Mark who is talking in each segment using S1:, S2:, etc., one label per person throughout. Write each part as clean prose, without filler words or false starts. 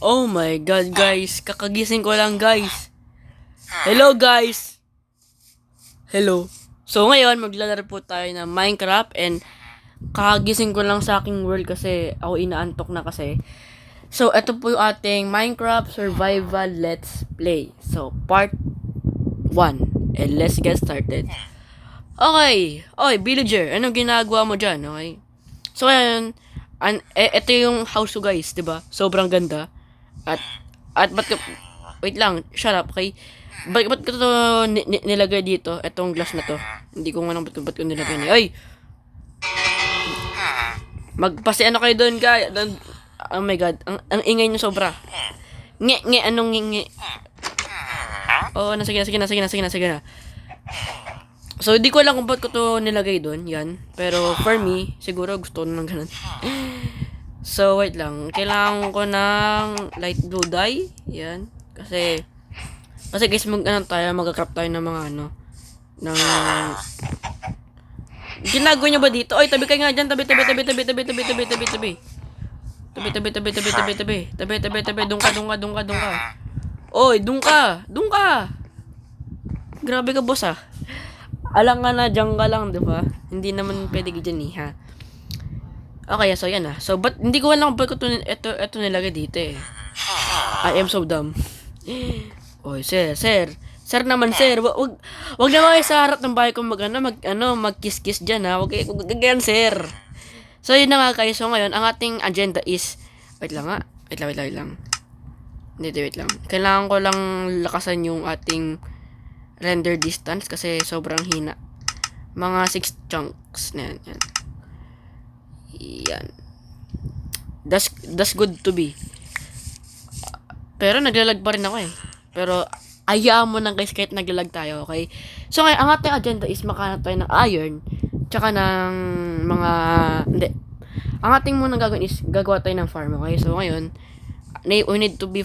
S1: Oh my god, guys. Kakagising ko lang, guys. Hello, guys. Hello. So, ngayon, maglalaro po tayo ng Minecraft and kakagising ko lang sa aking world kasi ako inaantok na kasi. So, ito po yung ating Minecraft Survival Let's Play. So, part 1. And let's get started. Okay. Oy, villager. Anong ginagawa mo dyan? Okay. So, ngayon, ito yung house ko, guys. Diba? Sobrang ganda. At ba't ka, wait lang, shut up, okay? Ba't ko to nilagay dito? Etong glass na to. Hindi ko nga ba't ko nilagay niya. Ay! Magpasi ano kayo doon, guys. Oh my god, ang ingay niyo sobra. Anong nge. Oh, sige na. So, di ko alam kung ba't ko to nilagay doon, yan. Pero, for me, siguro gusto ko nang ganun. So, wait lang. Kailangan ko ng light blue dye. Yan. Kasi guys, mag-craft tayo ng mga ng ginagawa niyo ba dito? Oy, tabi kayo nga dyan. Tabi. Doon ka. Oy, doon ka. Grabe ka, boss, ah. Alang nga na, dyan ka lang, di ba? Hindi naman pwede dyan, ha? Okay, so yan ah. So, but hindi ko alam kung ba't ko ito nilagay dito eh. I am so dumb. Oy, sir. Sir naman, sir. Wag na kayo sa harap ng bahay ko mag-kiss-kiss dyan ha. Wag ganyan, sir. So, yun na nga kayo. So, ngayon, ang ating agenda is, wait lang. Hindi, wait lang. Kailangan ko lang lakasan yung ating render distance kasi sobrang hina. Mga 6 chunks na yan. Yan. That's good to be. Pero naglalag pa rin ako eh. Pero ayaan mo nang guys kahit naglalag tayo, okay? So ngayon, ang ating agenda is makahanap tayo ng iron tsaka ng mga hindi. Ang ating munang gagawin is gagawa tayo ng farm, okay? So ngayon, we need to be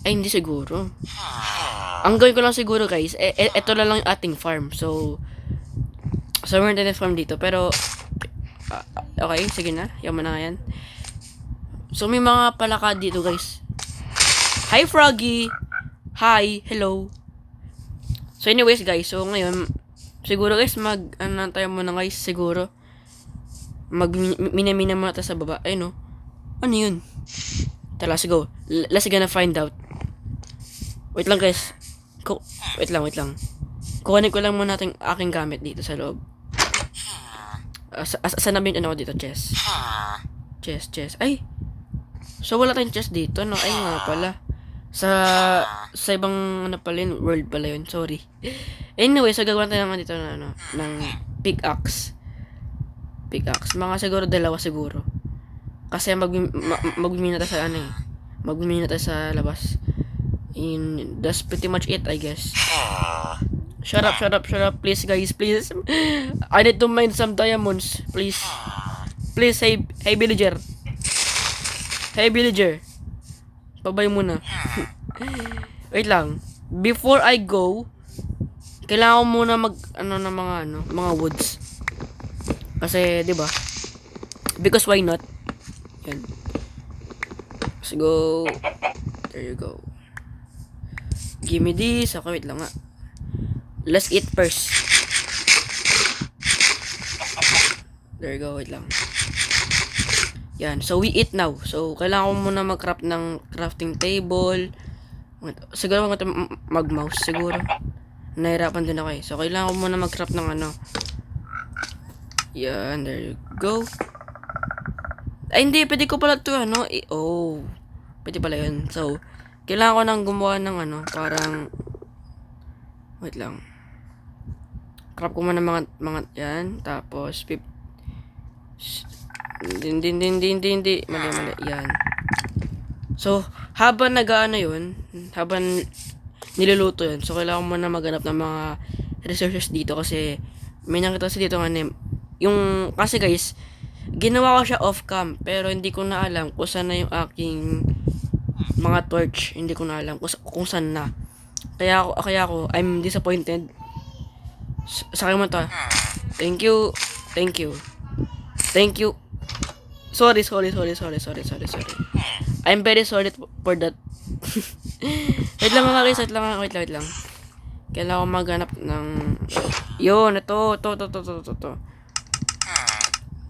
S1: ay hindi siguro. Ang gawin ko lang siguro guys, ito lang yung ating farm. So meron tayong farm dito pero okay, sige na. Yaman na nga yan. So, may mga palaka dito, guys. Hi, Froggy! Hi! Hello! So, anyways, guys. So, ngayon, siguro, guys, tayo muna, guys. Siguro, mina muna tayo sa baba. Ayun, no? Ano yun? Tara, let's go. Let's gonna find out. Wait lang, guys. Wait lang. Kukunin ko lang muna aking gamit dito sa loob. Saan namin dito? Chest. Ay! So, wala tayong chest dito, no? Ay, nga pala. Sa ibang, world pala yun. Sorry. Anyway, so, gagawin tayo naman dito ng pickaxe. Mga siguro, 2 siguro. Kasi, magmimina tayo sa magmimina tayo sa labas. That's pretty much it, I guess. Shut up, please, guys, please. I need to mine some diamonds, please. Please, hey, villager. Babay muna. Wait lang. Before I go, kailangan ko muna mga woods. Kasi, di ba? Because why not? Yan. Let's go. There you go. Give me this. Okay, wait lang nga. Let's eat first. There you go, wait lang. Yan, so we eat now. So, kailangan ko muna mag-craft ng crafting table. Siguro mag-mouse, siguro. Nahirapan din ako eh. So, kailangan ko muna mag-craft ng Yan, there you go. Ay, hindi, pwede ko pala ito, pwede pala yun. So, kailangan ko nang gumawa ng parang, wait lang. Craft ko muna mga yan. Tapos, hindi. Mali. Yan. So, habang habang niluluto yun, so, kailangan mo na maghanap ng mga resources dito kasi may nakita sa dito kasi guys, ginawa ko siya off-cam, pero hindi ko na alam kung saan na yung aking mga torch. Hindi ko na alam kung saan na. Kaya ako, I'm disappointed. Sa akin mo to. Thank you. Thank you. Sorry. I'm very sorry for that. Wait lang mga guys, wait lang. Kailangan ko maghanap ng... Yun, ito.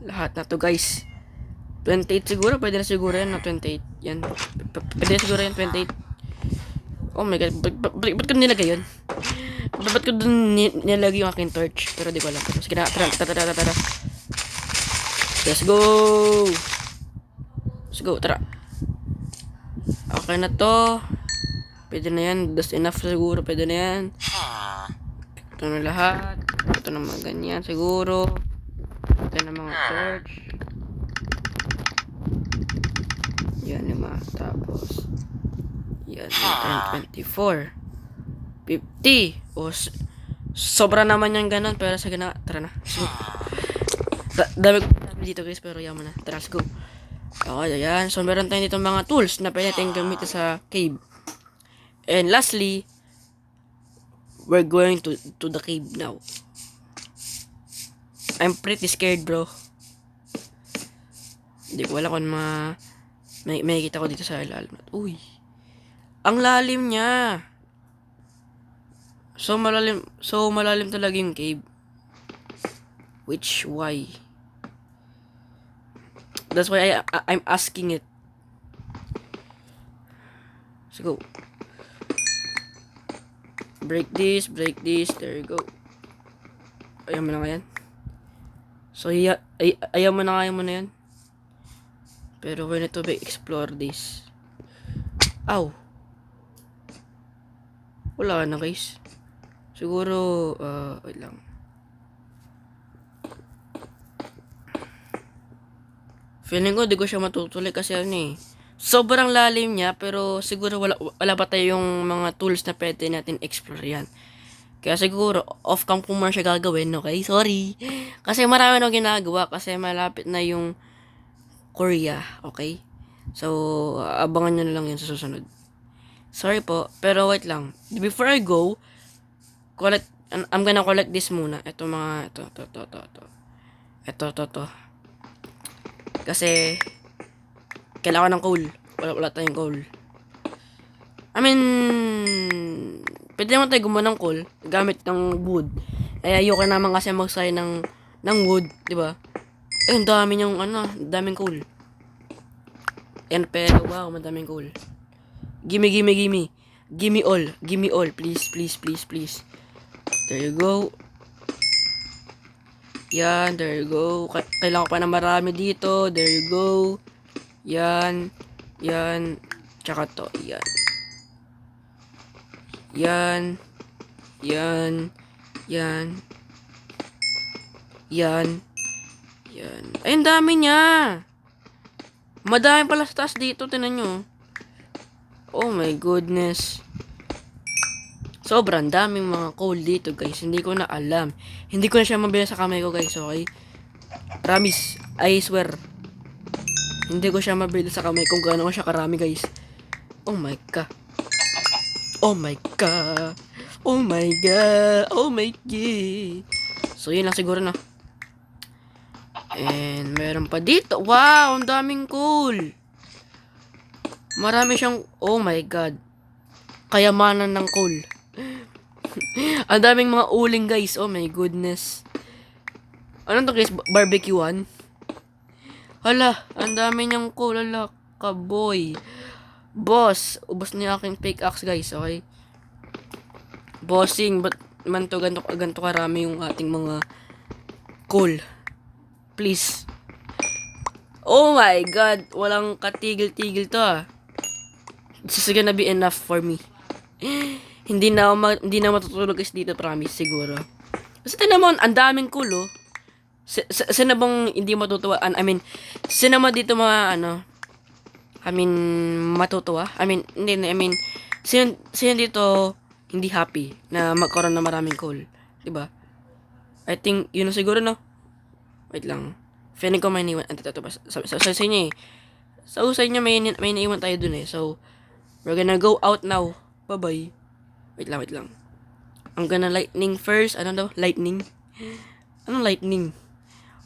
S1: Lahat na to guys. 28 siguro, pwede na siguro yan na 28. Yan. Pwede na siguro yan 28. Oh my god, ba't ko nilagay yun? Ba't ko dun nilagay yung aking torch? Pero di ko alam. Sige na, tara. Let's go, tara. Okay na to. Pwede na yan, that's enough siguro, pwede na yan. Ito na lahat. Ito na mga ganyan siguro. Ito na mga torch. Yan yung mga tapos. Yan, 24. 50. O, sobra naman yung ganun. Pero sige na, tara na. So, dami dito guys, pero yaman na. Tara, let's go. Okay, ayan. So, meron tayong dito mga tools na pwede natin gamitin sa cave. And lastly, we're going to the cave now. I'm pretty scared, bro. Hindi ko alam kung may kita ko dito sa ilalim. Uy. Ang lalim niya. So malalim talaga yung cave. Why? That's why I'm asking it. Let's go. Break this. There you go. Ayaw mo na nga yan. So, ayaw mo na yan. Pero we need to explore this. Ow. Wala na guys. Siguro, wait lang. Feeling ko di ko siya matutuloy kasi sobrang lalim niya, pero siguro wala pa tayong mga tools na pwede natin explore yan. Kaya siguro off-cam ko muna siya gagawin, okay? Sorry. Kasi marami na ginagawa kasi malapit na yung Korea, okay? So, abangan nyo na lang yun sa susunod. Sorry po, pero wait lang. Before I go, I'm gonna collect this muna. Ito mga, ito. Kasi, kailangan ng coal. Wala tayong coal. I mean, pwede naman tayo gumawa ng coal gamit ng wood. Ayoko naman kasi magsay ng wood, di ba? Ang dami niyang daming coal. And pero wow, madaming coal. Gimme. Gimme all. Please. There you go. Yan, there you go. Kailangan ko pa na marami dito. There you go. Yan. Tsaka to. Yan. Ay, ang dami niya. Madami pala sa taas dito. Tingnan nyo. Oh my goodness. Sobrang daming mga coal dito guys. Hindi ko na alam. Hindi ko na siya mabila sa kamay ko guys. Okay? Promise. I swear. Hindi ko siya mabila sa kamay kung gaano ko siya karami guys. Oh my god. So yun lang siguro na. And meron pa dito. Wow, ang daming coal. Marami siyang, oh my god. Kayamanan ng coal. Ang daming mga uling guys. Oh my goodness. Ano to guys? Barbecuean? Hala, ang dami niyang coal. Hala, kaboy. Boss, ubos na yung aking fake axe guys. Okay? Bossing, ba't man to ganito karami yung ating mga coal? Please. Oh my god, walang katigil-tigil to This is gonna be enough for me. Hindi na matutulog guys dito, promise siguro. Kasi tinan mo, ang daming cool sino bang hindi matutuwa? I mean, sino mo dito matutuwa? Sino dito hindi happy na magkaroon ng maraming coal? Diba? I think, yun na siguro, no? Wait lang. Feeling ko may naiwan. Sa inyo sa inyo may naiwan tayo dun So, we're gonna go out now. Bye-bye. Wait lang. I'm gonna lightning first. Ano daw? Lightning? Anong lightning?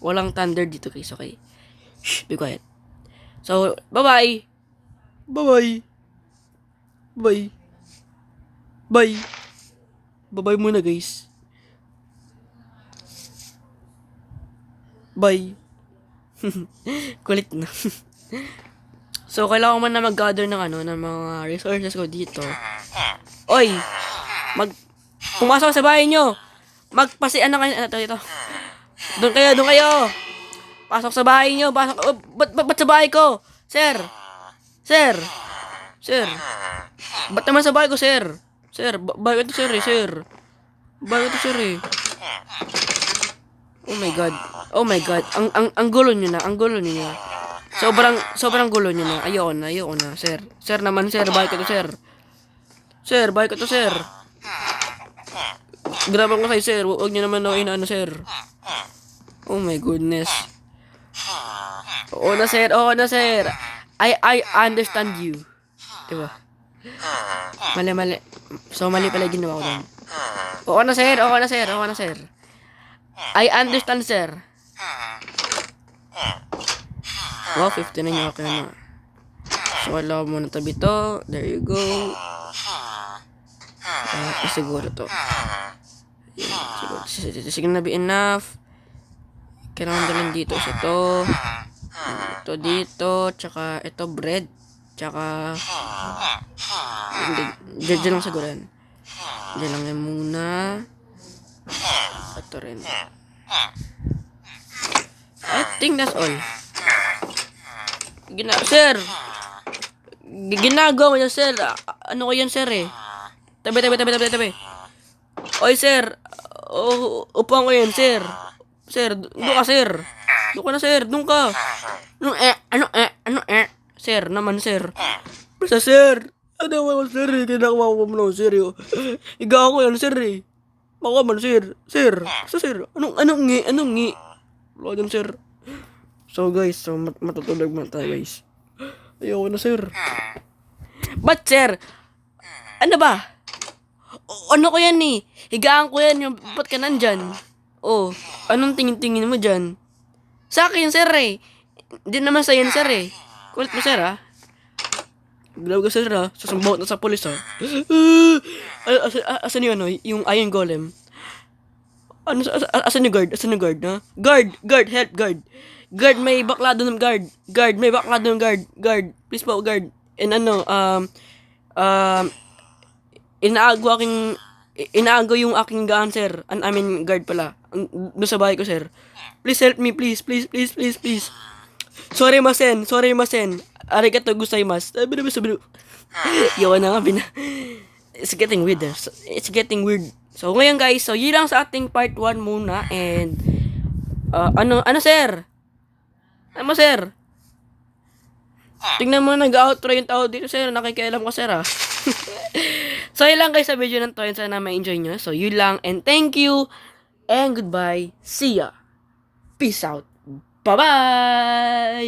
S1: Walang thunder dito, guys, okay? Shh, be quiet. So, bye-bye. Bye-bye. Bye. Bye. Bye-bye muna, guys. Bye. Kulit na. So, kailangan ko man na mag-gather ng ng mga resources ko dito. Oy! Pumasok sa bahay nyo! Magpasian na kayo. Ito. Doon kayo! Pasok sa bahay nyo! Pasok! Oh, ba't sa bahay ko? Sir! Sir! Ba't naman sa bahay ko, sir? Sir, bahay ko to, sir, sir. Bahay ko to, sir, Oh my god. Ang gulo niyo na. Sobrang gulo niyo na. Ayoko na, sir. Sir naman, sir. Bahay ko to, sir. Sir, bahay ko to, sir. Grabe ko kayo, sir. Huwag niyo naman sir. Oh my goodness. Oo na, sir. I understand you. Diba? Mali. So, mali pala yung ginawa ko doon. Oo na, sir. I understand, sir. Wow, 59 yung okay na. So, wala mo na tabi to. There you go. Siguro to. Siguro na be enough. Kailangan dalhin dito. Ito. Ito dito. Tsaka ito bread. Tsaka Diyan lang siguro yan. Diyan lang yan muna. Ito rin. I think that's all. Sir! Ginagawa mo yan, sir. Ano ko yan, sir, Tabi. Oy, sir. Upuan ko yan, sir. Sir, doon ka, sir. Doon ka na, sir. Doon ka. Ano, Sir, naman, sir. Basta, sir. Ano naman, sir, kinakawa ko mo, sir, Higa ko yan, sir, Baka man, sir. Sir. Basta, sir. Anong ngi? Wala dyan, sir. So, guys, matutulog na tayo, guys. Ayoko na, sir. But, sir, ano ba? Ano ko yan, Higaan ko yan, ba't ka nandyan? Oh, anong tingin-tingin mo dyan? Sa akin, sir, Hindi naman sa yan, sir, Kulit mo, sir, Grabe ka, sir, Sasambawat na sa polis, Asan yun, yung iron golem? Asan yung guard? Guard, help, guard. Guard, may bakla doon ng guard. Guard, please po, guard. And inaago yung aking gaan, sir. Guard pala. Doon sa bahay ko, sir. Please help me, please. Sorry, masen. Arigato gozaimasu. Yawa na nga, It's getting weird. So, ngayon, guys. So, yun lang sa ating part 1 muna. And, sir? Ano, sir? Tingnan mo, nag-outro yung tao dito, sir. Nakikialam ko, sir, So, yun lang, guys, sa video na to. And sana ma-enjoy nyo. So, yun lang. And thank you. And goodbye. See ya. Peace out. Bye-bye!